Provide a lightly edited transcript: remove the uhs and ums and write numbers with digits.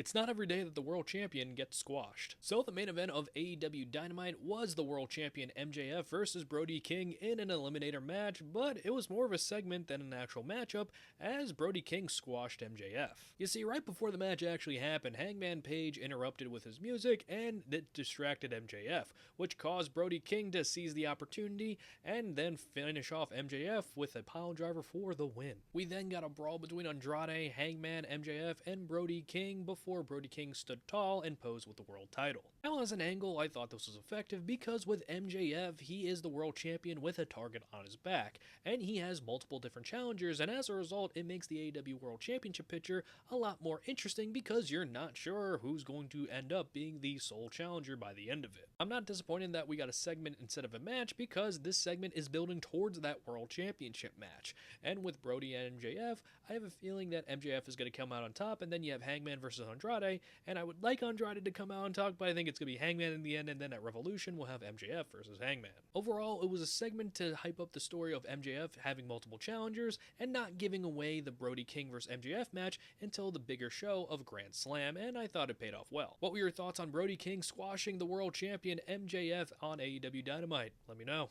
It's not every day that the world champion gets squashed. So the main event of AEW Dynamite was the world champion MJF versus Brody King in an eliminator match, but it was more of a segment than an actual matchup as Brody King squashed MJF. You see, right before the match actually happened, Hangman Page interrupted with his music and it distracted MJF, which caused Brody King to seize the opportunity and then finish off MJF with a piledriver for the win. We then got a brawl between Andrade, Hangman, MJF, and Brody King before Brody King stood tall and posed with the world title. Now as an angle, I thought this was effective because with MJF, he is the world champion with a target on his back, and he has multiple different challengers, and as a result, it makes the AEW World Championship picture a lot more interesting because you're not sure who's going to end up being the sole challenger by the end of it. I'm not disappointed that we got a segment instead of a match because this segment is building towards that World Championship match, and with Brody and MJF, I have a feeling that MJF is going to come out on top, and then you have Hangman versus Andrade, and I would like Andrade to come out and talk, but I think it's going to be Hangman in the end, and then at Revolution, we'll have MJF versus Hangman. Overall, it was a segment to hype up the story of MJF having multiple challengers, and not giving away the Brody King versus MJF match until the bigger show of Grand Slam, and I thought it paid off well. What were your thoughts on Brody King squashing the world champion MJF on AEW Dynamite? Let me know.